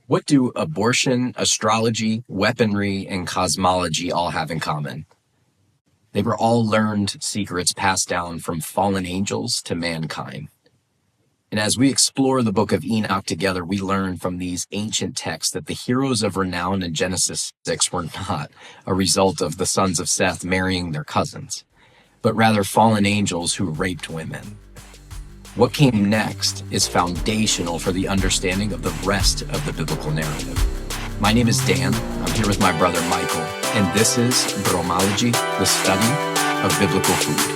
What do abortion, astrology, weaponry, and cosmology all have in common? They were all learned secrets passed down from fallen angels to mankind. And as we explore the Book of Enoch together, we learn from these ancient texts that the heroes of renown in Genesis 6 were not a result of the sons of Seth marrying their cousins, but rather fallen angels who raped women. What came next is foundational for the understanding of the rest of the biblical narrative. My name is Dan. I'm here with my brother Michael, and this is Bromalogy, the study of biblical food.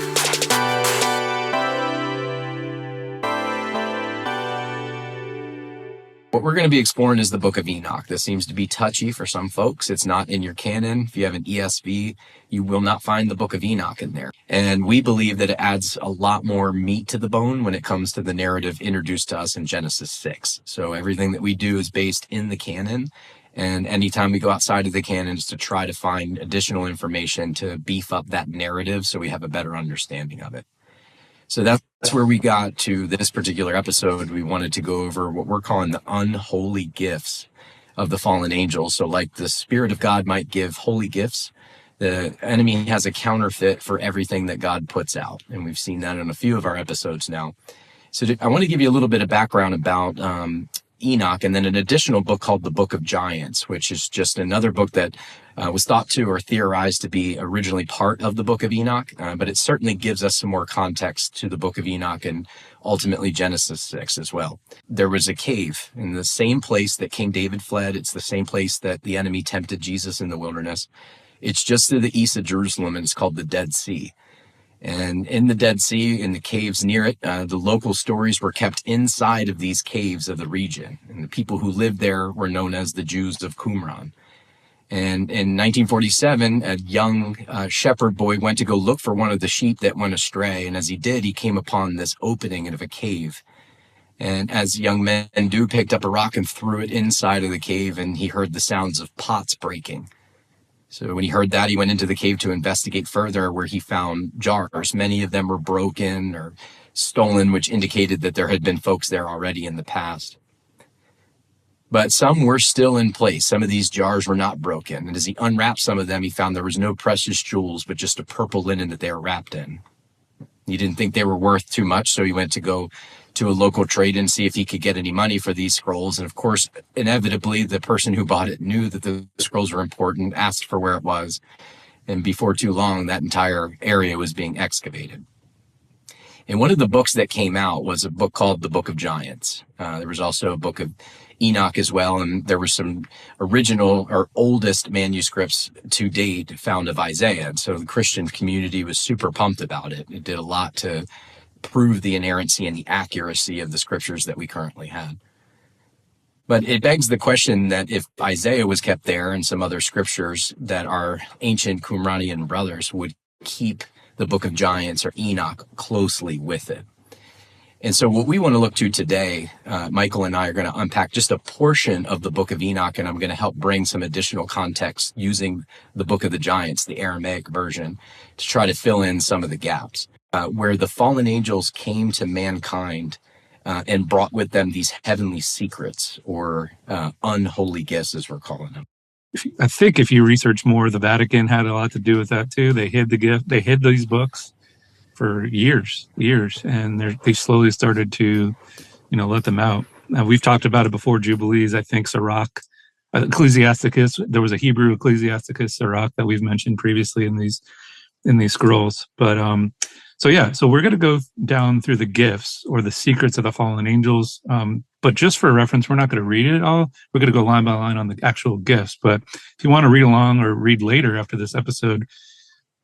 What we're going to be exploring is the Book of Enoch. This seems to be touchy for some folks. It's not in your canon. If you have an ESV, you will not find the Book of Enoch in there. And we believe that it adds a lot more meat to the bone when it comes to the narrative introduced to us in Genesis 6. So everything that we do is based in the canon. And anytime we go outside of the canon is to try to find additional information to beef up that narrative so we have a better understanding of it. So that's where we got to this particular episode. We wanted to go over what we're calling the unholy gifts of the fallen angels. So like the Spirit of God might give holy gifts, the enemy has a counterfeit for everything that God puts out. And we've seen that in a few of our episodes now. So I want to give you a little bit of background about Enoch, and then an additional book called the Book of Giants, which is just another book that was thought to or theorized to be originally part of the Book of Enoch, but it certainly gives us some more context to the Book of Enoch and ultimately Genesis 6 as well. There was a cave in the same place that King David fled. It's the same place that the enemy tempted Jesus in the wilderness. It's just to the east of Jerusalem, and it's called the Dead Sea. And in the Dead Sea, in the caves near it, the local stories were kept inside of these caves of the region. And the people who lived there were known as the Jews of Qumran. And in 1947, a young shepherd boy went to go look for one of the sheep that went astray. And as he did, he came upon this opening of a cave. And as young men do, picked up a rock and threw it inside of the cave, and he heard the sounds of pots breaking. So when he heard that, he went into the cave to investigate further, where he found jars. Many of them were broken or stolen, which indicated that there had been folks there already in the past. But some were still in place. Some of these jars were not broken. And as he unwrapped some of them, he found there was no precious jewels, but just a purple linen that they were wrapped in. He didn't think they were worth too much, so he went to go to a local trade and see if he could get any money for these scrolls. And of course, inevitably, the person who bought it knew that the scrolls were important, asked for where it was. And before too long, that entire area was being excavated. And one of the books that came out was a book called the Book of Giants. There was also a Book of Enoch as well, and there were some original or oldest manuscripts to date found of Isaiah. And so the Christian community was super pumped about it. It did a lot to prove the inerrancy and the accuracy of the scriptures that we currently had. But it begs the question that if Isaiah was kept there and some other scriptures, that our ancient Qumranian brothers would keep the Book of Giants or Enoch closely with it. And so what we want to look to today, Michael and I are going to unpack just a portion of the Book of Enoch, and I'm going to help bring some additional context using the Book of the Giants, the Aramaic version, to try to fill in some of the gaps. Where the fallen angels came to mankind and brought with them these heavenly secrets, or unholy gifts, as we're calling them. I think if you research more, the Vatican had a lot to do with that too. They hid the gift. They hid these books for years, and they slowly started to, let them out. Now, we've talked about it before. Jubilees, I think Sirach, Ecclesiasticus. There was a Hebrew Ecclesiasticus, Sirach, that we've mentioned previously in these scrolls. But so we're going to go down through the gifts or the secrets of the fallen angels. But just for reference, we're not going to read it all. We're going to go line by line on the actual gifts. But if you want to read along or read later after this episode,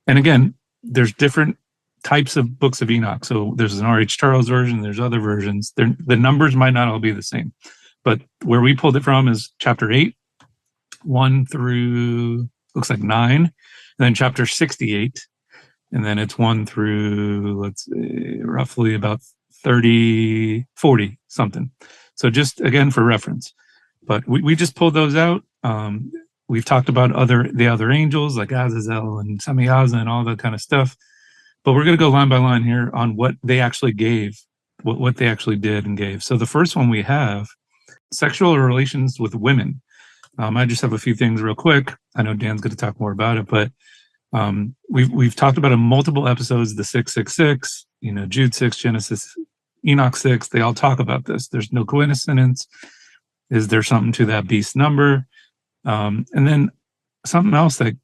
and again, there's different types of books of Enoch. So there's an R.H. Charles version. There's other versions. The numbers might not all be the same. But where we pulled it from is chapter 8, 1 through, looks like 9, and then chapter 68. And then it's 1 through, roughly about 30, 40 something. So just again for reference. But we just pulled those out. We've talked about the other angels like Azazel and Samiaza and all that kind of stuff. But we're going to go line by line here on what they actually gave, what they actually did and gave. So the first one we have sexual relations with women. I just have a few things real quick. I know Dan's going to talk more about it, but we've talked about in multiple episodes, the 666, Jude 6, Genesis, Enoch 6, they all talk about this. There's no coincidence. Is there something to that beast number? And then something else that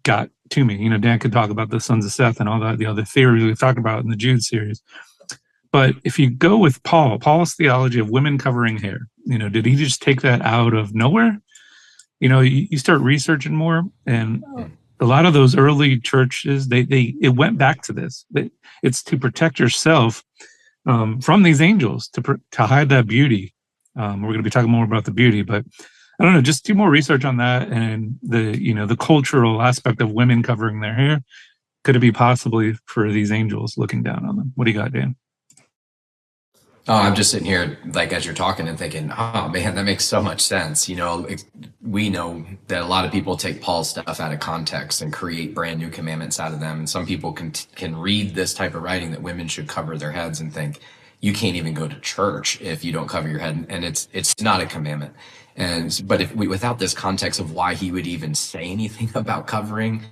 got to me, Dan could talk about the sons of Seth and all that, the other theories we've talked about in the Jude series. But if you go with Paul's theology of women covering hair, did he just take that out of nowhere? You start researching more, and a lot of those early churches, it went back to this. It's to protect yourself from these angels, to hide that beauty. We're going to be talking more about the beauty, but I don't know, just do more research on that, and the cultural aspect of women covering their hair. Could it be possibly for these angels looking down on them? What do you got, Dan? Oh, I'm just sitting here, like, as you're talking and thinking, oh man, that makes so much sense. We know that a lot of people take Paul's stuff out of context and create brand new commandments out of them. And some people can read this type of writing that women should cover their heads and think you can't even go to church if you don't cover your head. And it's not a commandment. But without this context of why he would even say anything about covering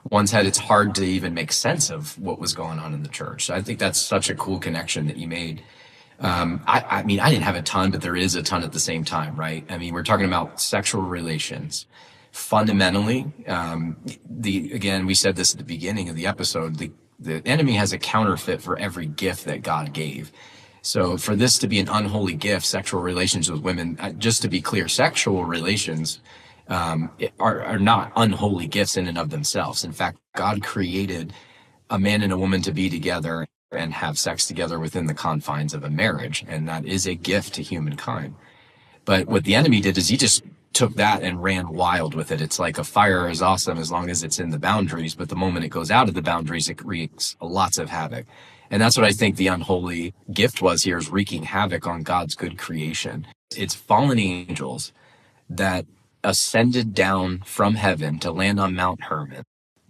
one's head, it's hard to even make sense of what was going on in the church. So I think that's such a cool connection that you made. I mean, I didn't have a ton, but there is a ton at the same time, right? I mean, we're talking about sexual relations. Fundamentally, again, we said this at the beginning of the episode, the enemy has a counterfeit for every gift that God gave. So for this to be an unholy gift, sexual relations with women, just to be clear, sexual relations are not unholy gifts in and of themselves. In fact, God created a man and a woman to be together and have sex together within the confines of a marriage, and that is a gift to humankind. But what the enemy did is he just took that and ran wild with it. It's like a fire is awesome as long as it's in the boundaries, but the moment it goes out of the boundaries, it wreaks lots of havoc. And that's what I think the unholy gift was here, is wreaking havoc on God's good creation. It's fallen angels that ascended down from heaven to land on Mount Hermon.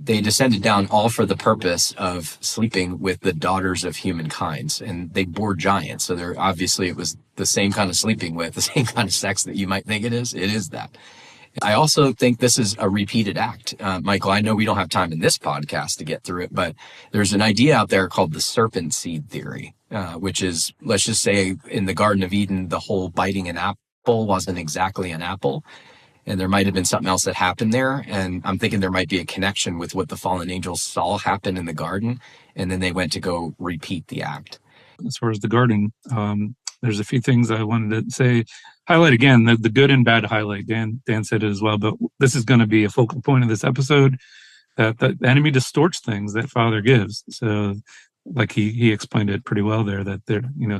They descended down all for the purpose of sleeping with the daughters of humankind, and they bore giants. So it was the same kind of sleeping with, the same kind of sex that you might think it is. It is that. I also think this is a repeated act. Michael, I know we don't have time in this podcast to get through it, but there's an idea out there called the serpent seed theory, which is, let's just say in the Garden of Eden, the whole biting an apple wasn't exactly an apple. And there might have been something else that happened there. And I'm thinking there might be a connection with what the fallen angels saw happen in the garden. And then they went to go repeat the act. As far as the garden, there's a few things I wanted to say. Highlight again, the good and bad highlight. Dan said it as well, but this is going to be a focal point of this episode, that the enemy distorts things that Father gives. So like he explained it pretty well there, that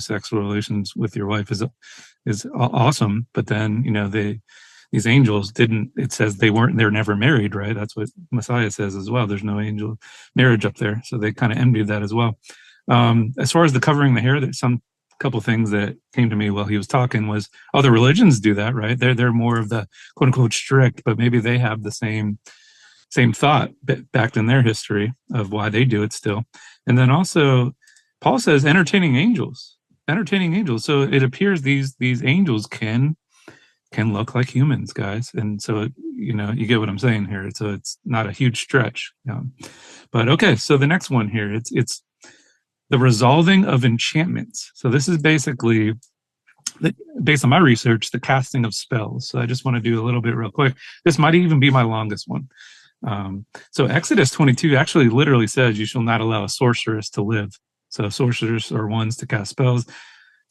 sexual relations with your wife is awesome. But then, these angels it says they're never married, right? That's what Messiah says as well. There's no angel marriage up there. So they kind of envied that as well. As far as the covering the hair, there's some couple things that came to me while he was talking was other religions do that, right? They're more of the quote unquote strict, but maybe they have the same thought back in their history of why they do it still. And then also Paul says entertaining angels. So it appears these angels can look like humans, guys. And so, you get what I'm saying here. So it's not a huge stretch. But okay, so the next one here, it's the resolving of enchantments. So this is basically, based on my research, the casting of spells. So I just want to do a little bit real quick. This might even be my longest one. So Exodus 22 actually literally says you shall not allow a sorceress to live. So sorcerers are ones to cast spells.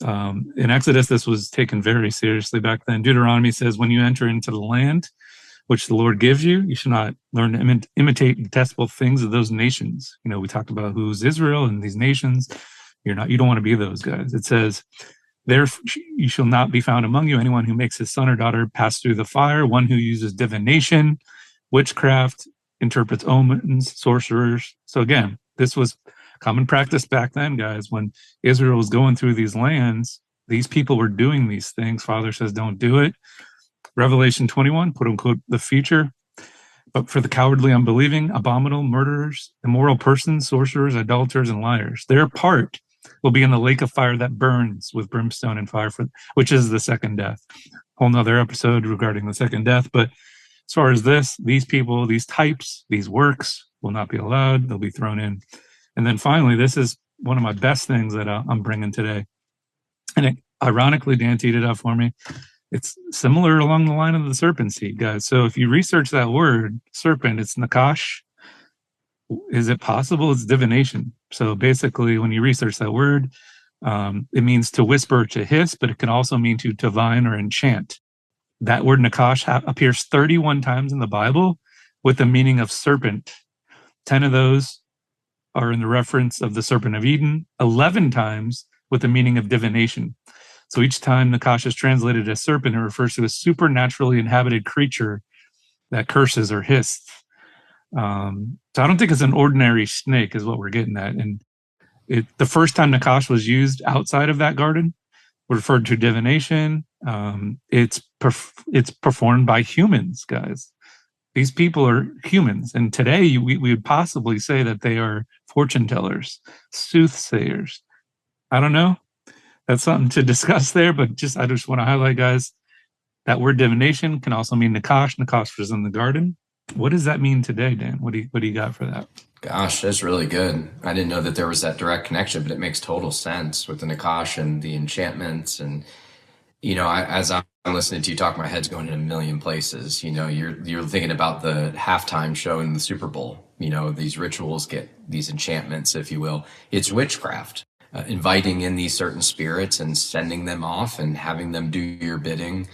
In Exodus, this was taken very seriously back then. Deuteronomy says, when you enter into the land which the Lord gives you, you should not learn to imitate detestable things of those nations. We talked about who's Israel and these nations. You don't want to be those guys. It says, there you shall not be found among you anyone who makes his son or daughter pass through the fire, one who uses divination, witchcraft, interprets omens, sorcerers. So again, this was common practice back then, guys. When Israel was going through these lands, these people were doing these things. Father says, don't do it. Revelation 21, quote unquote, the future. But for the cowardly, unbelieving, abominable, murderers, immoral persons, sorcerers, idolaters, and liars, their part will be in the lake of fire that burns with brimstone and fire, which is the second death. Whole nother episode regarding the second death. But as far as this, these people, these types, these works will not be allowed. They'll be thrown in. And then finally, this is one of my best things that I'm bringing today. And it, ironically, Dan teed it up for me. It's similar along the line of the serpent seed, guys. So if you research that word, serpent, it's nakash. Is it possible? It's divination. So basically, when you research that word, it means to whisper, to hiss, but it can also mean to divine or enchant. That word nakash appears 31 times in the Bible with the meaning of serpent. 10 of those are in the reference of the serpent of Eden, 11 times with the meaning of divination. So each time nakash is translated as serpent, it refers to a supernaturally inhabited creature that curses or hisses. So I don't think it's an ordinary snake is what we're getting at. And the first time nakash was used outside of that garden referred to divination. It's performed by humans, guys. These people are humans. And today we would possibly say that they are fortune tellers, soothsayers. I don't know. That's something to discuss there, but I just want to highlight, guys, that word divination can also mean nakash. Nakash was in the garden. What does that mean today, Dan? What do you got for that? Gosh, that's really good. I didn't know that there was that direct connection, but it makes total sense with the nakash and the enchantments. And, as I'm listening to you talk, my head's going in a million places. You're thinking about the halftime show in the Super Bowl. These rituals get these enchantments, if you will. It's witchcraft. Inviting in these certain spirits and sending them off and having them do your bidding.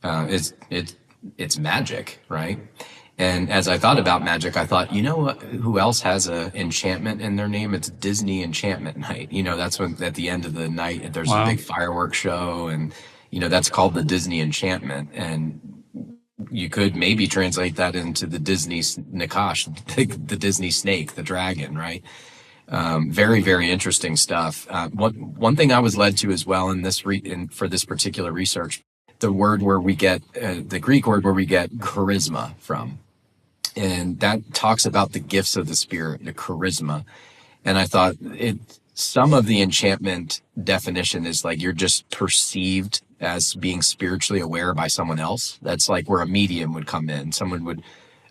It's magic, right? And as I thought about magic, I thought, who else has an enchantment in their name? It's Disney Enchantment Night. That's when at the end of the night, there's a big fireworks show, and, that's called the Disney Enchantment. And you could maybe translate that into the Disney Nakash, the Disney snake, the dragon, right? Very, very interesting stuff. One thing I was led to as well for this particular research, the word where we get, the Greek word where we get charisma from. And that talks about the gifts of the spirit, the charisma. And I thought some of the enchantment definition is like you're just perceived as being spiritually aware by someone else. That's like where a medium would come in. Someone would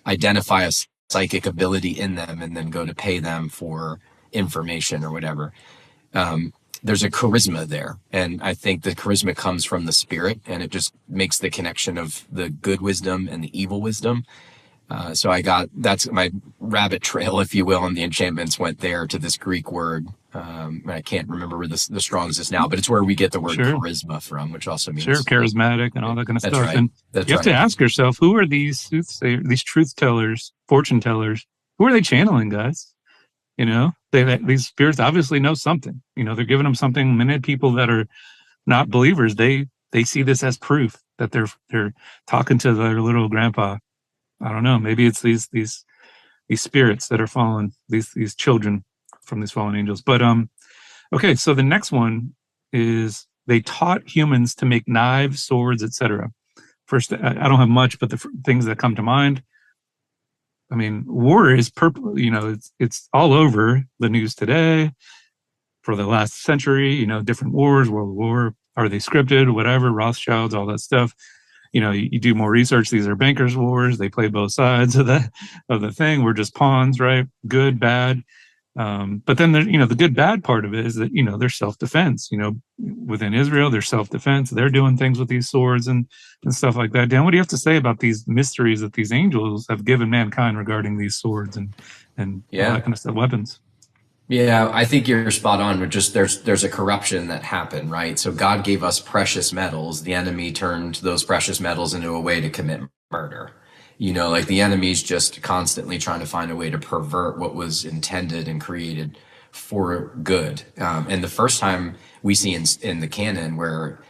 identify a psychic ability in them and then go to pay them for information or whatever. There's a charisma there. And I think the charisma comes from the spirit, and it just makes the connection of the good wisdom and the evil wisdom. So that's my rabbit trail, if you will, and the enchantments went there to this Greek word. I can't remember where the Strong's is now, but it's where we get the word charisma from, which also means charismatic and all that kind of stuff. Right. And you have to ask yourself, who are these soothsayers, these truth tellers, fortune tellers? Who are they channeling, guys? These spirits obviously know something. They're giving them something. Many people that are not believers, they see this as proof that they're talking to their little grandpa. I don't know. Maybe it's these spirits that are fallen, these children from these fallen angels. But okay. So the next one is they taught humans to make knives, swords, etc. First, I don't have much, but the things that come to mind. I mean, war is it's all over the news today for the last century, different wars, World War, are they scripted, whatever, Rothschilds, all that stuff. You do more research. These are bankers' wars. They play both sides of the thing. We're just pawns, right? Good, bad. But then the good, bad part of it is that, there's self-defense, within Israel, there's self-defense. They're doing things with these swords and stuff like that. Dan, what do you have to say about these mysteries that these angels have given mankind regarding these swords and all that kind of stuff, weapons? Yeah, I think you're spot on. But just there's a corruption that happened, right? So God gave us precious metals. The enemy turned those precious metals into a way to commit murder. Like the enemy's just constantly trying to find a way to pervert what was intended and created for good. And the first time we see in the canon where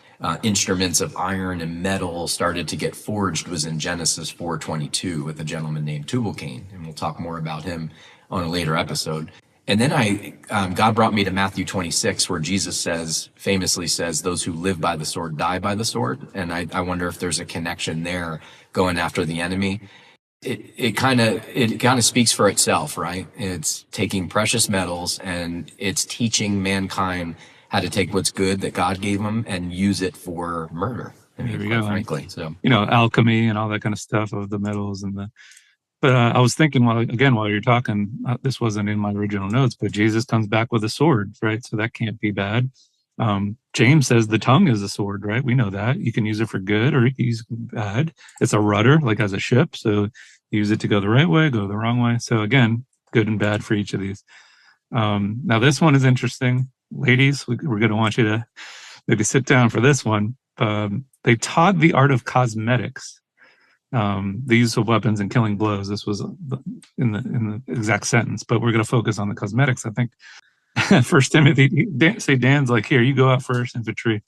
instruments of iron and metal started to get forged was in Genesis 4:22 with a gentleman named Tubal-Cain. And we'll talk more about him on a later episode. And then God brought me to Matthew 26, where Jesus famously says, those who live by the sword die by the sword. And I wonder if there's a connection there going after the enemy. it kind of speaks for itself, right? It's taking precious metals and it's teaching mankind how to take what's good that God gave them and use it for murder. I mean, There we quite go. frankly. So Alchemy and all that kind of stuff of the metals and the. But I was thinking while you're talking, this wasn't in my original notes, but Jesus comes back with a sword, right? So that can't be bad. James says the tongue is a sword, right? We know that you can use it for good or you can use it for bad. It's a rudder, like as a ship. So use it to go the right way, go the wrong way. So again, good and bad for each of these. Now this one is interesting. Ladies, we're going to want you to maybe sit down for this one. They taught the art of cosmetics. The use of weapons and killing blows. This was in the exact sentence, but we're going to focus on the cosmetics. I think First Timothy, Dan's like, here, you go out first, infantry.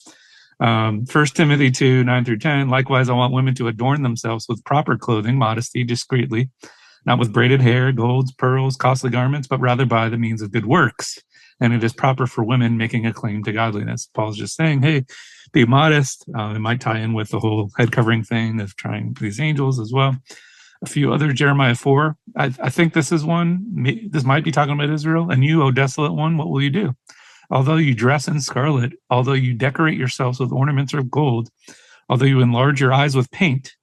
First Timothy 2, 9 through 10. Likewise, I want women to adorn themselves with proper clothing, modesty, discreetly, not with braided hair, golds, pearls, costly garments, but rather by the means of good works. And it is proper for women making a claim to godliness. Paul's just saying, hey, be modest. It might tie in with the whole head covering thing of trying these angels as well. A few other, Jeremiah 4. I think this is one. This might be talking about Israel. And you, O desolate one, what will you do? Although you dress in scarlet, although you decorate yourselves with ornaments of gold, although you enlarge your eyes with paint,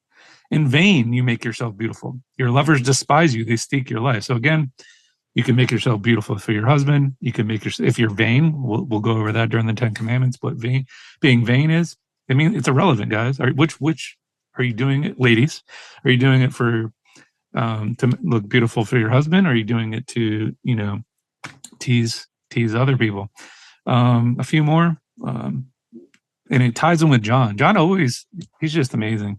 in vain you make yourself beautiful. Your lovers despise you. They seek your life. So again, you can make yourself beautiful for your husband. You can make yourself, if you're vain, we'll go over that during the 10 Commandments, what being vain is. I mean, it's irrelevant, guys. Which are you doing it, ladies? Are you doing it for to look beautiful for your husband? Or are you doing it to, tease other people? A few more. And it ties in with John. John he's just amazing.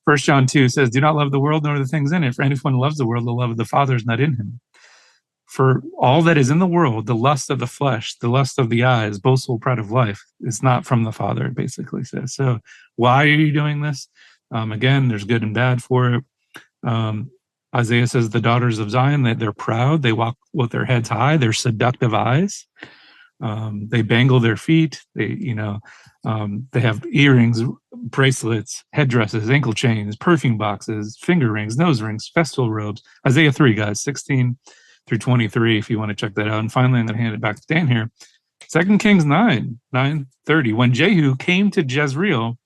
1 John 2 says, do not love the world nor the things in it. For anyone who loves the world, the love of the Father is not in him. For all that is in the world, the lust of the flesh, the lust of the eyes, boastful pride of life, is not from the Father, it basically says. So why are you doing this? Again, there's good and bad for it. Isaiah says the daughters of Zion, that they're proud. They walk with their heads high. They're seductive eyes. They bangle their feet. They have earrings, bracelets, headdresses, ankle chains, perfume boxes, finger rings, nose rings, festival robes. Isaiah 3, guys, 16 through 23, if you want to check that out. And finally, I'm going to hand it back to Dan here. 2 Kings 9:30. When Jehu came to Jezreel,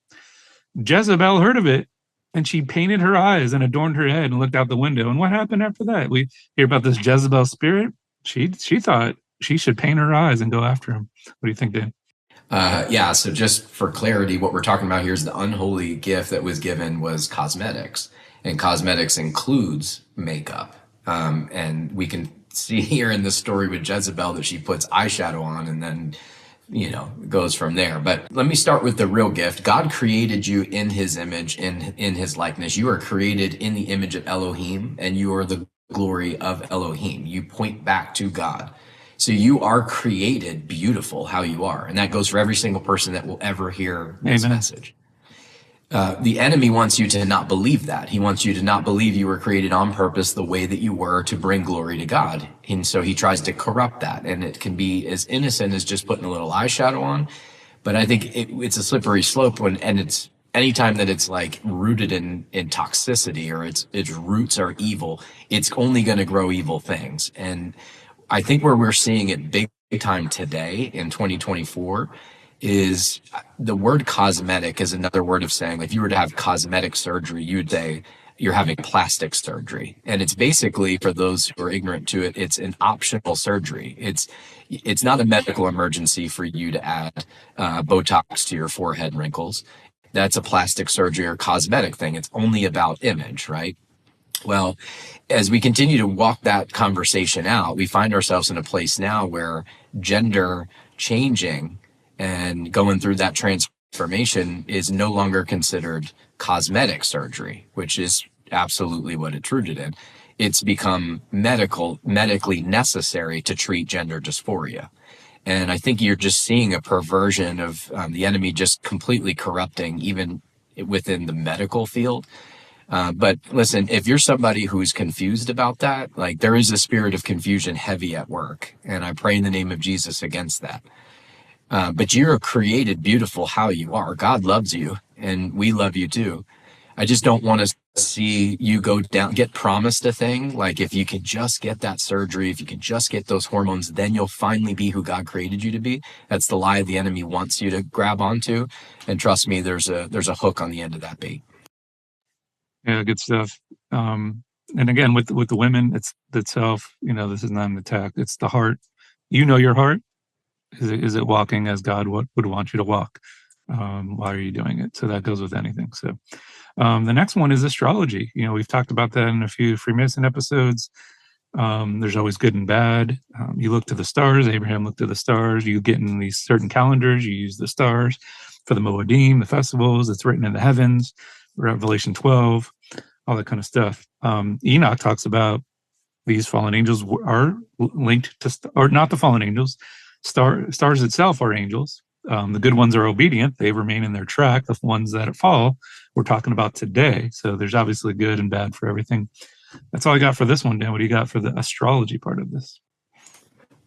Jezebel heard of it, and she painted her eyes and adorned her head and looked out the window. And what happened after that? We hear about this Jezebel spirit. She thought she should paint her eyes and go after him. What do you think, Dan? Yeah, so just for clarity, what we're talking about here is the unholy gift that was given was cosmetics. And cosmetics includes makeup. And we can see here in this story with Jezebel that she puts eyeshadow on and then, goes from there. But let me start with the real gift. God created you in his image, in his likeness. You are created in the image of Elohim, and you are the glory of Elohim. You point back to God. So you are created beautiful how you are. And that goes for every single person that will ever hear this message. The enemy wants you to not believe that. He wants you to not believe you were created on purpose the way that you were to bring glory to God. And so he tries to corrupt that. And it can be as innocent as just putting a little eyeshadow on. But I think it's a slippery slope and it's anytime that it's like rooted in toxicity or its roots are evil, it's only going to grow evil things. And I think where we're seeing it big time today in 2024 is the word cosmetic is another word of saying, if you were to have cosmetic surgery, you would say you're having plastic surgery. And it's basically, for those who are ignorant to it, it's an optional surgery. It's not a medical emergency for you to add Botox to your forehead wrinkles. That's a plastic surgery or cosmetic thing. It's only about image, right? Well, as we continue to walk that conversation out, we find ourselves in a place now where gender changing and going through that transformation is no longer considered cosmetic surgery, which is absolutely what it's rooted in. It's become medically necessary to treat gender dysphoria. And I think you're just seeing a perversion of the enemy just completely corrupting even within the medical field. But listen, if you're somebody who's confused about that, like there is a spirit of confusion heavy at work. And I pray in the name of Jesus against that. But you're created beautiful how you are. God loves you and we love you too. I just don't want us see you go down, get promised a thing. Like if you can just get that surgery, if you can just get those hormones, then you'll finally be who God created you to be. That's the lie the enemy wants you to grab onto. And trust me, there's a hook on the end of that bait. Yeah, good stuff. And again, with the women, it's itself. This is not an attack. It's the heart. Your heart. Is it walking as God would want you to walk? Why are you doing it? So that goes with anything. So the next one is astrology. We've talked about that in a few Freemason episodes. There's always good and bad. You look to the stars. Abraham looked to the stars. You get in these certain calendars. You use the stars for the Moedim, the festivals. It's written in the heavens. Revelation 12, all that kind of stuff. Enoch talks about these fallen angels are linked to, or not the fallen angels. Stars itself are angels. The good ones are obedient. They remain in their track. The ones that fall, we're talking about today. So there's obviously good and bad for everything. That's all I got for this one, Dan. What do you got for the astrology part of this?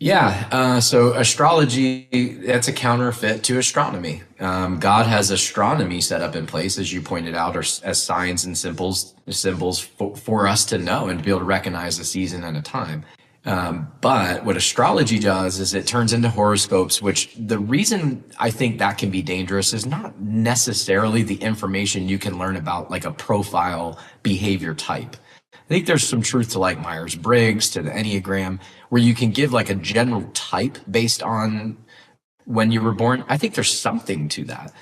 Yeah, so astrology, that's a counterfeit to astronomy. God has astronomy set up in place, as you pointed out, or as signs and symbols for us to know and be able to recognize a season and a time. But what astrology does is it turns into horoscopes, which the reason I think that can be dangerous is not necessarily the information you can learn about like a profile behavior type. I think there's some truth to like Myers-Briggs, to the Enneagram, where you can give like a general type based on when you were born. I think there's something to that.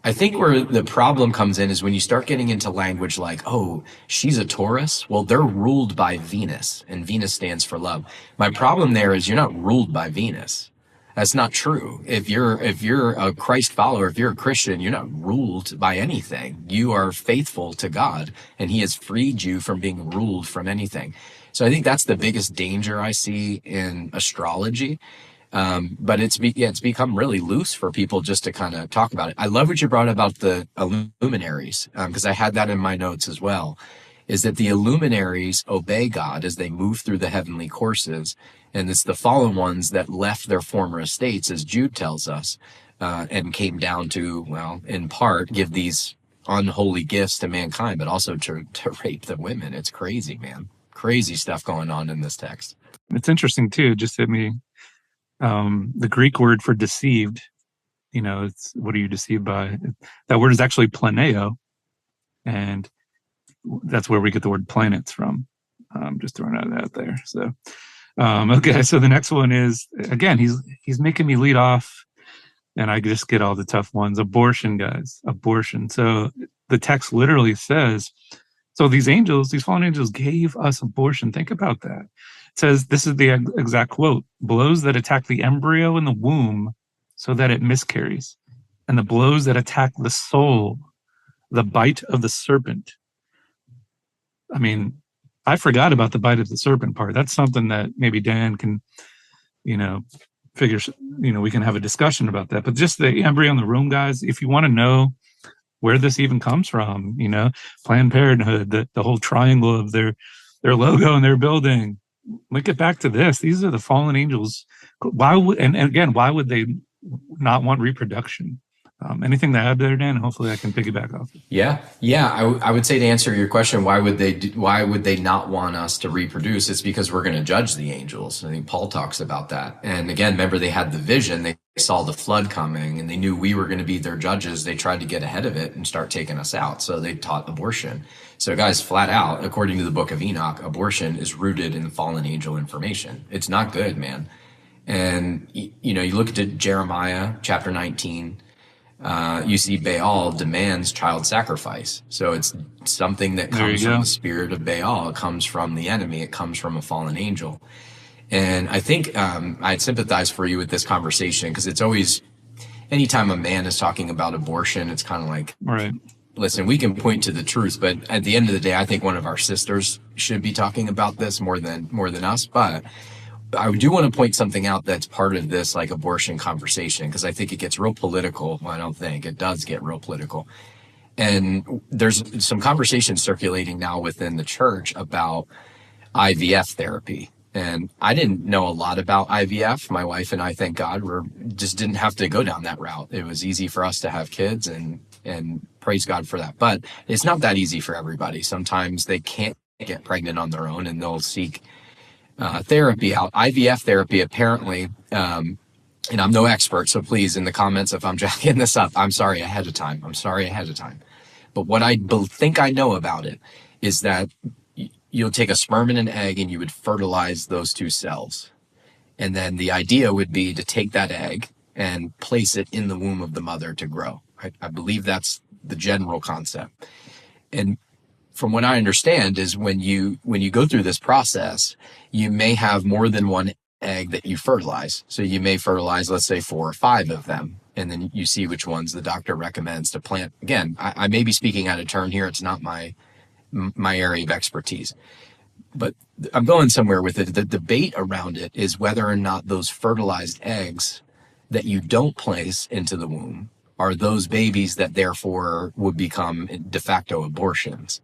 I think where the problem comes in is when you start getting into language like, oh, she's a Taurus. Well, they're ruled by Venus, and Venus stands for love. My problem there is you're not ruled by Venus. That's not true. If you're a Christ follower, if you're a Christian, you're not ruled by anything. You are faithful to God, and he has freed you from being ruled from anything. So I think that's the biggest danger I see in astrology. But it's become really loose for people just to kind of talk about it. I love what you brought about the luminaries, because I had that in my notes as well, is that the luminaries obey God as they move through the heavenly courses. And it's the fallen ones that left their former estates, as Jude tells us, and came down to, well, in part, give these unholy gifts to mankind, but also to rape the women. It's crazy, man. Crazy stuff going on in this text. It's interesting, too. It just hit me. The Greek word for deceived, it's what are you deceived by? That word is actually planeo, and that's where we get the word planets from. Just throwing that out there. So, okay. So the next one is, again, he's making me lead off, and I just get all the tough ones. Abortion, guys. Abortion. So the text literally says, so these fallen angels gave us abortion. Think about that. It says, this is the exact quote: blows that attack the embryo in the womb so that it miscarries, and the blows that attack the soul, the bite of the serpent. I mean, I forgot about the bite of the serpent part. That's something that maybe Dan can, figure, we can have a discussion about that. But just the embryo in the womb, guys, if you want to know where this even comes from, Planned Parenthood, the whole triangle of their logo and their building, link it back to this. These are the fallen angels. Why would they not want reproduction? Anything to add there, Dan? Hopefully I can piggyback off it. Yeah. I would say, to answer your question, why would they not want us to reproduce? It's because we're going to judge the angels. I think Paul talks about that. And again, remember, they had the vision. They saw the flood coming, and they knew we were going to be their judges. They tried to get ahead of it and start taking us out. So they taught abortion. So guys, flat out, according to the Book of Enoch, abortion is rooted in the fallen angel information. It's not good, man. And you look at Jeremiah chapter 19. You see Baal demands child sacrifice. So it's something that comes from the spirit of Baal. It comes from the enemy. It comes from a fallen angel. And I think I'd sympathize for you with this conversation, because it's always, anytime a man is talking about abortion, it's kind of like, right. Listen, we can point to the truth, but at the end of the day, I think one of our sisters should be talking about this more than us. But I do want to point something out that's part of this like abortion conversation, because I think it gets real political. Well, I don't think it does get real political. And there's some conversation circulating now within the church about IVF therapy. And I didn't know a lot about IVF. My wife and I, thank God, just didn't have to go down that route. It was easy for us to have kids, and and praise God for that. But it's not that easy for everybody. Sometimes they can't get pregnant on their own, and they'll seek therapy out. IVF therapy, apparently, and I'm no expert, so please, in the comments, if I'm jacking this up, I'm sorry ahead of time. But what I think I know about it is that you'll take a sperm and an egg and you would fertilize those two cells. And then the idea would be to take that egg and place it in the womb of the mother to grow. I believe that's the general concept. And from what I understand is when you go through this process, you may have more than one egg that you fertilize. So you may fertilize, let's say 4 or 5 of them, and then you see which ones the doctor recommends to plant. Again, I may be speaking out of turn here. It's not my area of expertise, but I'm going somewhere with it. The debate around it is whether or not those fertilized eggs that you don't place into the womb are those babies that therefore would become de facto abortions.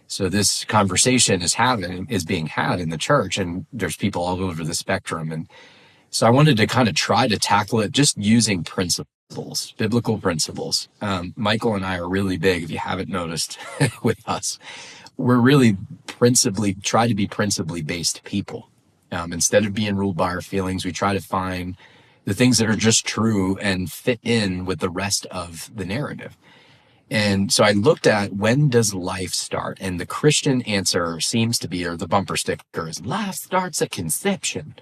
So this conversation is being had in the church, and there's people all over the spectrum. And so I wanted to kind of try to tackle it just using principles, biblical principles. Michael and I are really big, if you haven't noticed with us, we're really try to be principally based people. Instead of being ruled by our feelings, we try to find the things that are just true and fit in with the rest of the narrative. And so I looked at, when does life start? And the Christian answer seems to be, or the bumper sticker is, life starts at conception.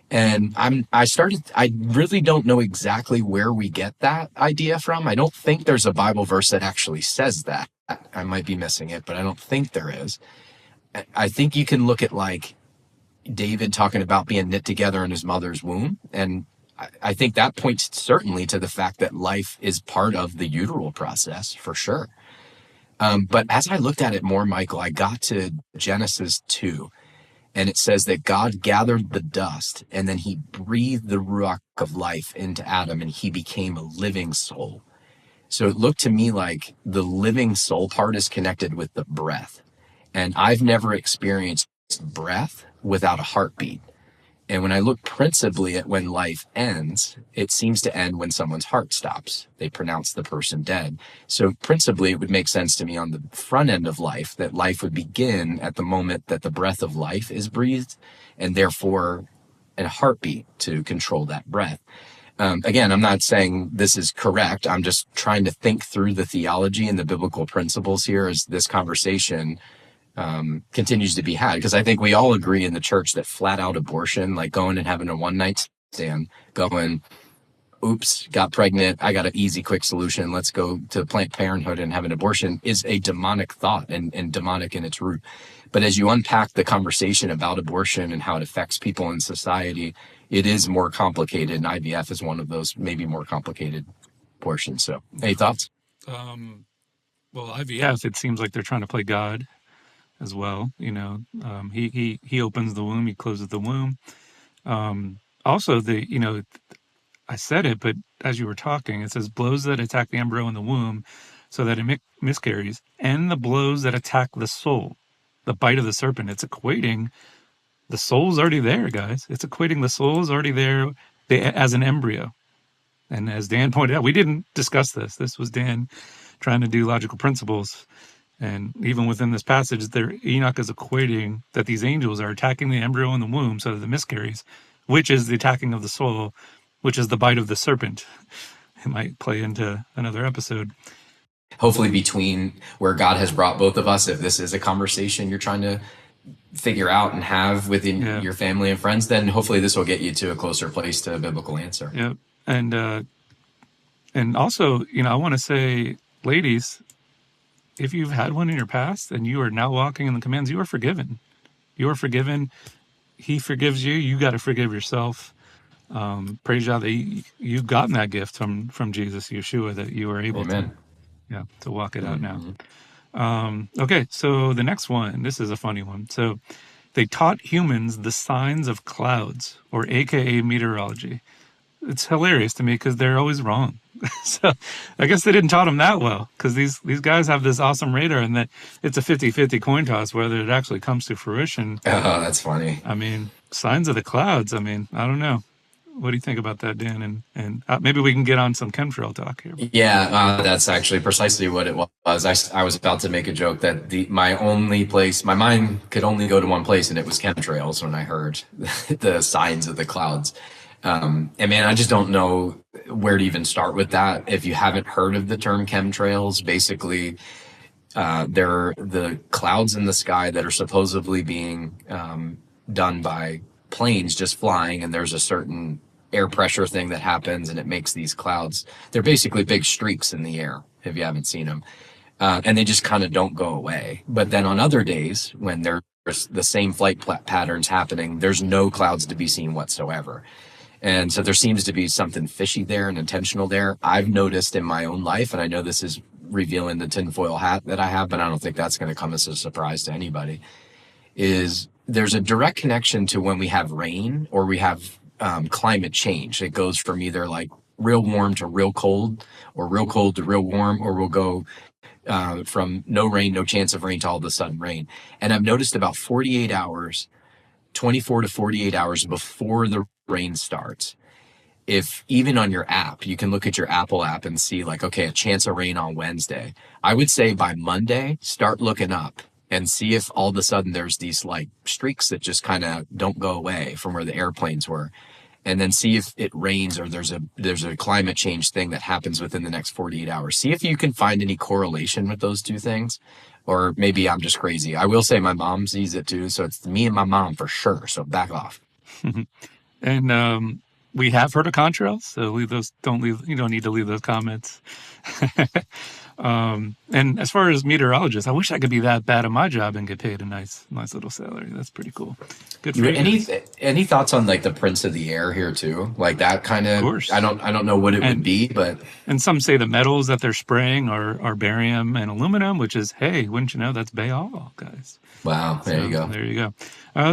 And I really don't know exactly where we get that idea from. I don't think there's a Bible verse that actually says that. I might be missing it, but I don't think there is. I think you can look at like David talking about being knit together in his mother's womb. And I think that points certainly to the fact that life is part of the uteral process, for sure. But as I looked at it more, Michael, I got to Genesis 2, and it says that God gathered the dust, and then he breathed the ruach of life into Adam, and he became a living soul. So it looked to me like the living soul part is connected with the breath. And I've never experienced breath without a heartbeat. And when I look principally at when life ends, it seems to end when someone's heart stops. They pronounce the person dead. So principally, it would make sense to me on the front end of life that life would begin at the moment that the breath of life is breathed, and therefore a heartbeat to control that breath. Again, I'm not saying this is correct. I'm just trying to think through the theology and the biblical principles here as this conversation continues to be had, because I think we all agree in the church that flat out abortion, like going and having a one night stand, going, oops, got pregnant, I got an easy, quick solution, let's go to Planned Parenthood and have an abortion, is a demonic thought and demonic in its root. But as you unpack the conversation about abortion and how it affects people in society, it is more complicated, and IVF is one of those maybe more complicated portions. So any thoughts? Well, IVF, it seems like they're trying to play God as well. You know, he opens the womb, he closes the womb. Also, I said it, but as you were talking, it says blows that attack the embryo in the womb so that it miscarries, and the blows that attack the soul, the bite of the serpent. It's equating the soul's already there, guys. It's equating the soul's already there as an embryo. And as Dan pointed out, we didn't discuss this. This was Dan trying to do logical principles. And even within this passage, Enoch is equating that these angels are attacking the embryo in the womb so that it miscarries, which is the attacking of the soul, which is the bite of the serpent. It might play into another episode. Hopefully between where God has brought both of us, if this is a conversation you're trying to figure out and have within your family and friends, then hopefully this will get you to a closer place to a biblical answer. Yep. And also, I want to say, ladies, if you've had one in your past and you are now walking in the commands, you are forgiven. You are forgiven. He forgives you. You got to forgive yourself. Praise God that you've gotten that gift from Jesus, Yeshua, that you are able to walk it out now. Okay, so the next one, this is a funny one. So they taught humans the signs of clouds, or AKA meteorology. It's hilarious to me because they're always wrong. So I guess they didn't taught them that well, because these guys have this awesome radar, and that it's a 50-50 coin toss whether it actually comes to fruition. Oh, that's funny. I mean, signs of the clouds. I mean, I don't know. What do you think about that, Dan? And maybe we can get on some chemtrail talk here. Yeah, that's actually precisely what it was. I was about to make a joke that my mind could only go to one place, and it was chemtrails when I heard the signs of the clouds. And man, I just don't know where to even start with that. If you haven't heard of the term chemtrails, basically, they're the clouds in the sky that are supposedly being done by planes just flying, and there's a certain air pressure thing that happens, and it makes these clouds. They're basically big streaks in the air, if you haven't seen them. And they just kind of don't go away. But then on other days, when there's the same flight patterns happening, there's no clouds to be seen whatsoever. And so there seems to be something fishy there and intentional there. I've noticed in my own life, and I know this is revealing the tinfoil hat that I have, but I don't think that's going to come as a surprise to anybody, is there's a direct connection to when we have rain or we have climate change. It goes from either like real warm to real cold, or real cold to real warm, or we'll go from no rain, no chance of rain, to all of a sudden rain. And I've noticed about 48 hours, 24 to 48 hours before the rain starts, if even on your app, you can look at your Apple app and see like, okay, a chance of rain on Wednesday. I would say by Monday, start looking up and see if all of a sudden there's these like streaks that just kind of don't go away from where the airplanes were. And then see if it rains or there's a climate change thing that happens within the next 48 hours. See if you can find any correlation with those two things. Or maybe I'm just crazy. I will say my mom sees it too. So it's me and my mom for sure. So back off. And we have heard of contrails, so leave those. You don't need to leave those comments. And as far as meteorologists, I wish I could be that bad at my job and get paid a nice little salary. That's pretty cool. Good for you. Any thoughts on like the Prince of the Air here too? Like that kind of. Of course. I don't know what it would be, but. And some say the metals that they're spraying are barium and aluminum, which is, hey, wouldn't you know, that's Baal, guys. Wow. There you go. There you go.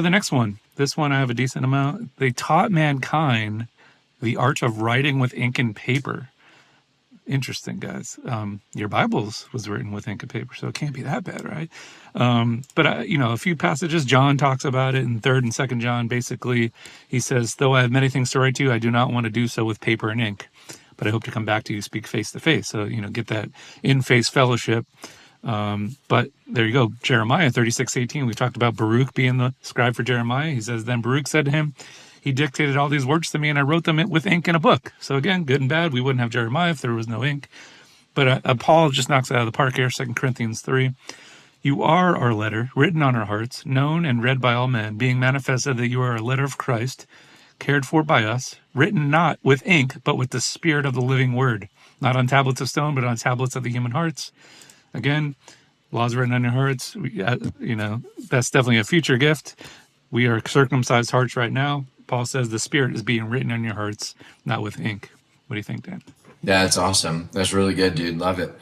The next one. This one I have a decent amount. They taught mankind the art of writing with ink and paper. Interesting, guys. Your Bibles was written with ink and paper, so it can't be that bad, right? But a few passages, John talks about it in 3rd and 2nd John. Basically, he says, though I have many things to write to you, I do not want to do so with paper and ink, but I hope to come back to you, speak face to face. So, get that in-face fellowship. But there you go. Jeremiah 36:18. We talked about Baruch being the scribe for Jeremiah. He says, then Baruch said to him, he dictated all these words to me, and I wrote them with ink in a book. So again, good and bad. We wouldn't have Jeremiah if there was no ink. But Paul just knocks it out of the park here, 2 Corinthians 3. You are our letter, written on our hearts, known and read by all men, being manifested that you are a letter of Christ, cared for by us, written not with ink, but with the Spirit of the living word, not on tablets of stone, but on tablets of the human hearts. Again, laws written on your hearts. That's definitely a future gift. We are circumcised hearts right now. Paul says the Spirit is being written on your hearts, not with ink. What do you think, Dan? That's awesome. That's really good, dude. Love it.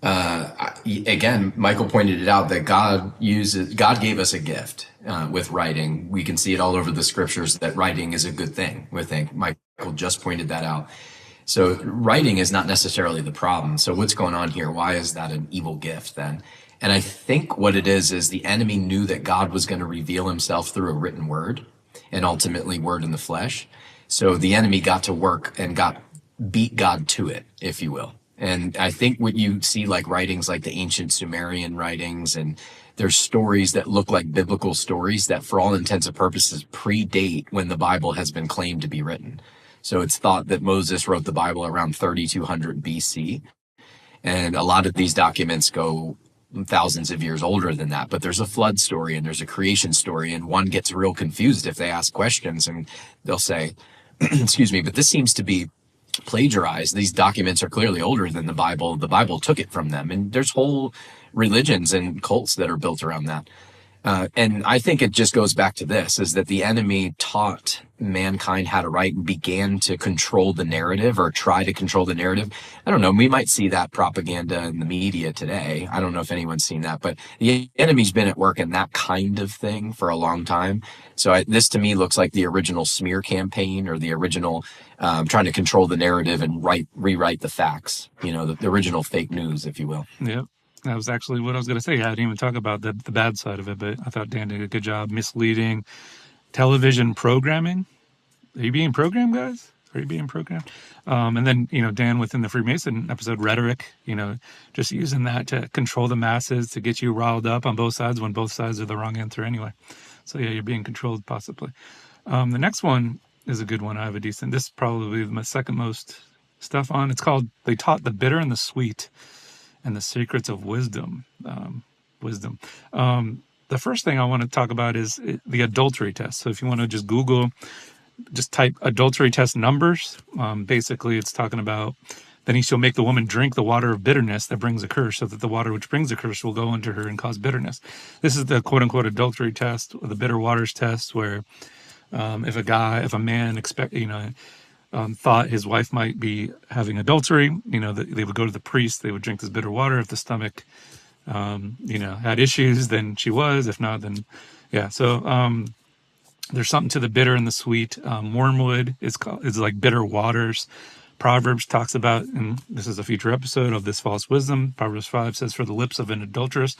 Again, Michael pointed it out that God gave us a gift with writing. We can see it all over the scriptures that writing is a good thing with ink. Michael just pointed that out. So writing is not necessarily the problem. So what's going on here? Why is that an evil gift then? And I think what it is the enemy knew that God was going to reveal himself through a written word and ultimately word in the flesh. So the enemy got to work and beat God to it, if you will. And I think what you see like writings like the ancient Sumerian writings, and there's stories that look like biblical stories that for all intents and purposes predate when the Bible has been claimed to be written. So it's thought that Moses wrote the Bible around 3200 BC. And a lot of these documents go thousands of years older than that. But there's a flood story and there's a creation story, and one gets real confused if they ask questions and they'll say, excuse me, but this seems to be plagiarized. These documents are clearly older than the Bible. The Bible took it from them. And there's whole religions and cults that are built around that. And I think it just goes back to this, is that the enemy taught mankind how to write and began to control the narrative or try to control the narrative. I don't know. We might see that propaganda in the media today. I don't know if anyone's seen that, but the enemy's been at work in that kind of thing for a long time. So this to me looks like the original smear campaign, or the original trying to control the narrative and rewrite the facts, the original fake news, if you will. Yep. That was actually what I was going to say. I didn't even talk about the bad side of it, but I thought Dan did a good job misleading television programming. Are you being programmed, guys? Are you being programmed? And then, Dan within the Freemason episode, rhetoric, just using that to control the masses, to get you riled up on both sides when both sides are the wrong answer anyway. So yeah, you're being controlled possibly. The next one is a good one. I have a decent, this is probably my second most stuff on. It's called They Taught the Bitter and the Sweet and the Secrets of Wisdom. The first thing I want to talk about is the adultery test. So if you want to just Google, just type adultery test numbers. Basically, it's talking about, then he shall make the woman drink the water of bitterness that brings a curse, so that the water which brings a curse will go into her and cause bitterness. This is the quote unquote adultery test, or the bitter waters test, where if a man thought his wife might be having adultery, they would go to the priest, they would drink this bitter water. If the stomach, had issues, then she was. If not, then yeah. So there's something to the bitter and the sweet. Wormwood is like bitter waters. Proverbs talks about, and this is a future episode of this false wisdom. Proverbs 5 says, "For the lips of an adulteress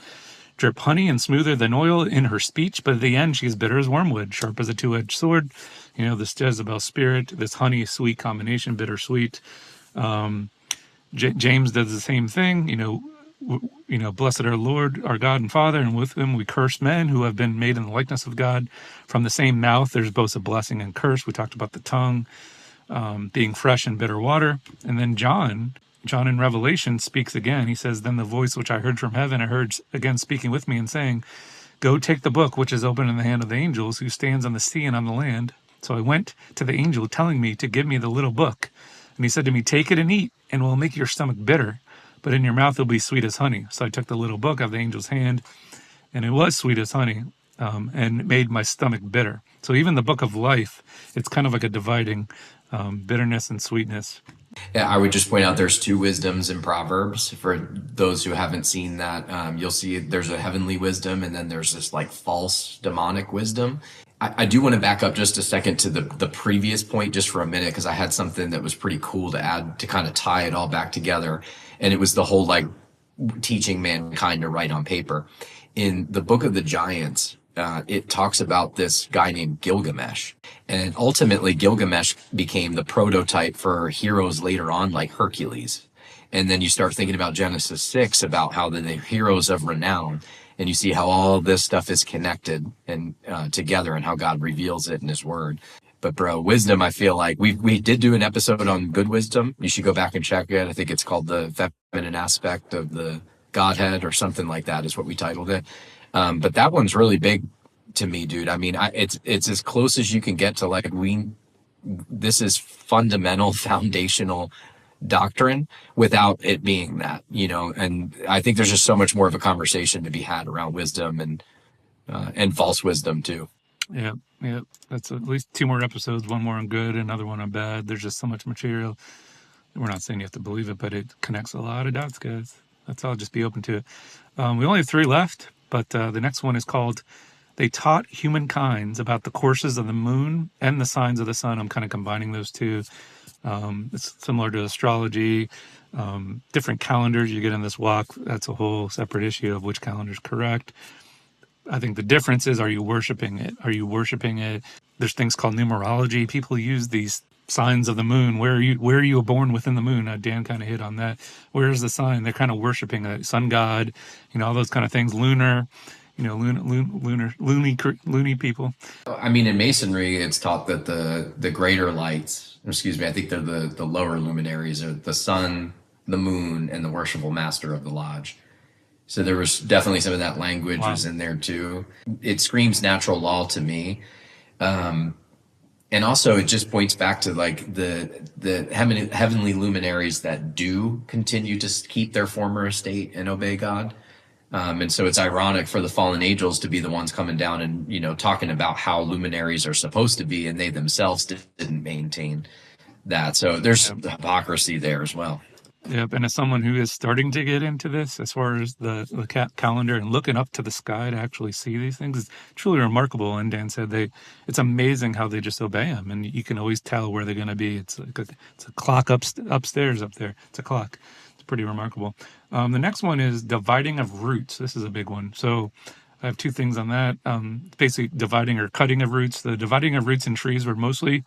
drip honey and smoother than oil in her speech, but at the end she is bitter as wormwood, sharp as a two-edged sword." This Jezebel spirit, this honey sweet combination, bitter sweet. James does the same thing. Blessed are Lord, our God and Father, and with him we curse men who have been made in the likeness of God. From the same mouth there's both a blessing and curse. We talked about the tongue being fresh and bitter water. And then John in Revelation speaks again. He says, "Then the voice which I heard from heaven, I heard again speaking with me and saying, go take the book which is open in the hand of the angels who stands on the sea and on the land. So I went to the angel telling me to give me the little book. And he said to me, take it and eat, and it will make your stomach bitter, but in your mouth it'll be sweet as honey. So I took the little book out of the angel's hand, and it was sweet as honey, and it made my stomach bitter." So even the book of life, it's kind of like a dividing bitterness and sweetness. Yeah, I would just point out there's two wisdoms in Proverbs. For those who haven't seen that, you'll see there's a heavenly wisdom, and then there's this like false demonic wisdom. I do want to back up just a second to the previous point just for a minute, because I had something that was pretty cool to add to kind of tie it all back together. And it was the whole like teaching mankind to write on paper. In the Book of the Giants, it talks about this guy named Gilgamesh. And ultimately, Gilgamesh became the prototype for heroes later on, like Hercules. And then you start thinking about Genesis 6, about how they're heroes of renown. And you see how all this stuff is connected and together, and how God reveals it in his word. But bro, wisdom, I feel like we did do an episode on good wisdom. You should go back and check it. I think it's called The Feminine Aspect of the Godhead or something like that is what we titled it. But that one's really big to me, dude. I mean, it's as close as you can get to like this is fundamental, foundational doctrine without it being that, and I think there's just so much more of a conversation to be had around wisdom and false wisdom too. Yeah. That's at least 2 more episodes, one more on good, another one on bad. There's just so much material. We're not saying you have to believe it, but it connects a lot of dots, guys. That's all. Just be open to it. We only have 3 left, but the next one is called They Taught Humankind About the Courses of the Moon and the Signs of the Sun. I'm kind of combining those two. It's similar to astrology, different calendars you get in this walk. That's a whole separate issue of which calendar is correct. I think the difference is, are you worshiping it? There's things called numerology. People use these signs of the moon. Where are you born within the moon? Dan kind of hit on that. Where's the sign? They're kind of worshiping a sun god, all those kind of things. Lunar, loony people. I mean, in Masonry, it's taught that the greater lights, I think they're the lower luminaries, are the sun, the moon, and the worshipful master of the lodge. So there was definitely some of that language was in there too. It screams natural law to me. And also it just points back to like the heavenly luminaries that do continue to keep their former estate and obey God. And so it's ironic for the fallen angels to be the ones coming down and, talking about how luminaries are supposed to be, and they themselves didn't maintain that. So there's hypocrisy there as well. Yep, and as someone who is starting to get into this, as far as the calendar and looking up to the sky to actually see these things, it's truly remarkable. And Dan said it's amazing how they just obey them, and you can always tell where they're going to be. It's a clock upstairs up there. It's a clock. It's pretty remarkable. The next one is dividing of roots. This is a big one. So I have 2 things on that. Basically, dividing or cutting of roots. The dividing of roots in trees were mostly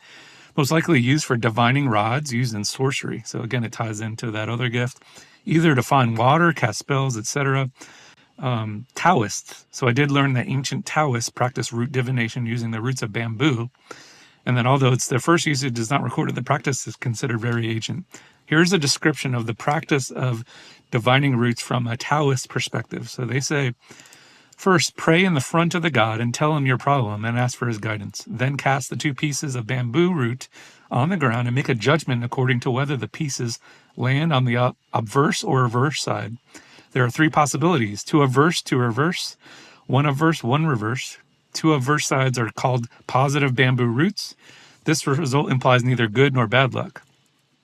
most likely used for divining rods used in sorcery. So again, it ties into that other gift, either to find water, cast spells, etc. Taoists. So I did learn that ancient Taoists practice root divination using the roots of bamboo, and that although it's their first usage is not recorded, the practice is considered very ancient. Here's a description of the practice of divining roots from a Taoist perspective. So they say, first, pray in the front of the god and tell him your problem and ask for his guidance. Then cast the 2 pieces of bamboo root on the ground and make a judgment according to whether the pieces land on the obverse or reverse side. There are 3 possibilities: 2 obverse, 2 reverse, 1 obverse, 1 reverse. 2 obverse sides are called positive bamboo roots. This result implies neither good nor bad luck.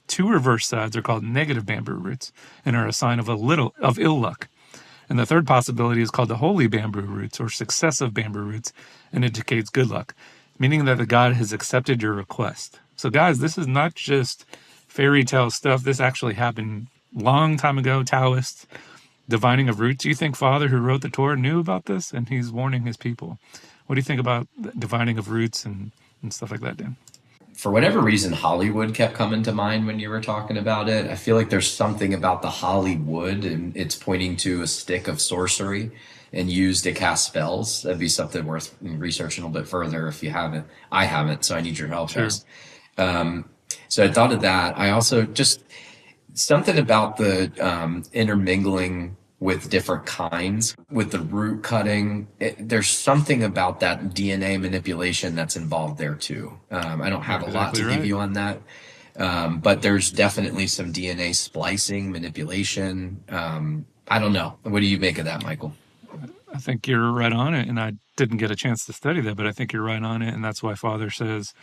2 reverse sides are called negative bamboo roots and are a sign of ill luck. And the 3rd possibility is called the holy bamboo roots or successive bamboo roots and indicates good luck, meaning that the god has accepted your request. So guys, this is not just fairy tale stuff. This actually happened long time ago. Taoists, divining of roots. Do you think Father, who wrote the Torah, knew about this? And he's warning his people. What do you think about divining of roots and stuff like that, Dan? For whatever reason, Hollywood kept coming to mind when you were talking about it. I feel like there's something about the Hollywood, and it's pointing to a stick of sorcery and used to cast spells. That'd be something worth researching a little bit further if you haven't. I haven't, so I need your help. Sure. So I thought of that. I also just something about the intermingling with different kinds, with the root cutting. There's something about that DNA manipulation that's involved there too. I don't have a lot to give you on that, but there's definitely some DNA splicing, manipulation. I don't know. What do you make of that, Michael? I think you're right on it, and I didn't get a chance to study that, but I think you're right on it, and that's why Father says,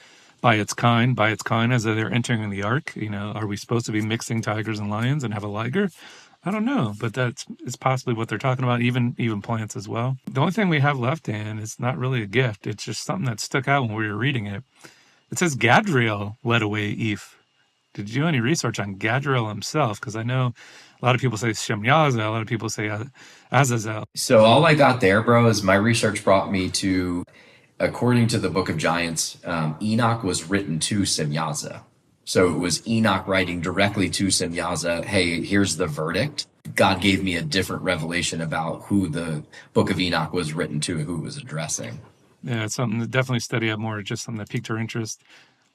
by its kind, as they're entering the ark. You know, are we supposed to be mixing tigers and lions and have a liger? I don't know, but it's possibly what they're talking about, even plants as well. The only thing we have left, Dan, is not really a gift. It's just something that stuck out when we were reading it. It says Gadriel led away Eve. Did you do any research on Gadriel himself? Because I know a lot of people say Shemyaza, a lot of people say Azazel. So all I got there, bro, is my research brought me to, according to the Book of Giants, Enoch was written to Semyaza. So it was Enoch writing directly to Semyaza, hey, here's the verdict. God gave me a different revelation about who the Book of Enoch was written to, who it was addressing. Yeah, it's something to definitely study up more, just something that piqued our interest.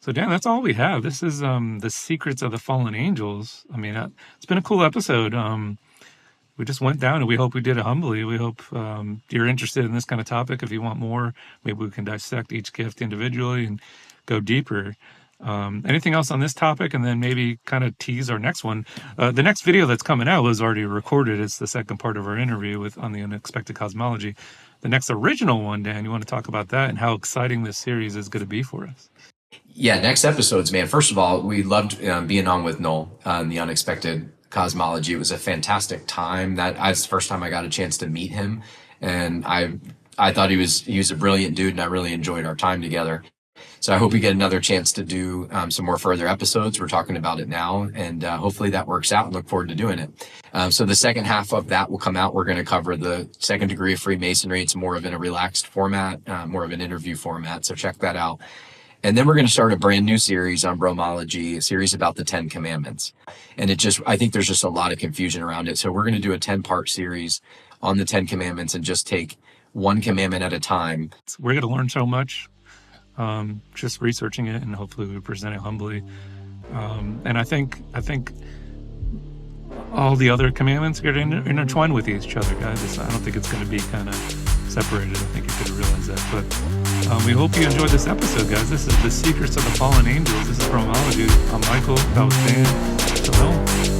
So, Dan, that's all we have. This is the Secrets of the Fallen Angels. I mean, it's been a cool episode. We just went down, and we hope we did it humbly. We hope you're interested in this kind of topic. If you want more, maybe we can dissect each gift individually and go deeper. Anything else on this topic, and then maybe kind of tease our next one. The next video that's coming out was already recorded. It's the second part of our interview on the unexpected cosmology. The next original one, Dan, you want to talk about that and how exciting this series is going to be for us? Yeah, next episodes, man. First of all, we loved being on with Noel on the unexpected cosmology. It was a fantastic time. That's the first time I got a chance to meet him, and I thought he was a brilliant dude, and I really enjoyed our time together. So I hope we get another chance to do some more further episodes. We're talking about it now, and hopefully that works out, and look forward to doing it. So the second half of that will come out. We're going to cover the second degree of Freemasonry. It's more of in a relaxed format, more of an interview format. So check that out. And then we're going to start a brand new series on Bromalogy, a series about the 10 Commandments. And I think there's just a lot of confusion around it. So we're going to do a 10-part series on the 10 Commandments and just take one commandment at a time. We're going to learn so much. Just researching it, and hopefully we present it humbly. And I think all the other commandments get intertwined with each other, guys. I don't think it's going to be kind of separated. I think you could realize that. But we hope you enjoyed this episode, guys. This is the Secrets of the Fallen Angels. This is Bromalogy. I'm Michael. That was Dan. Shalom.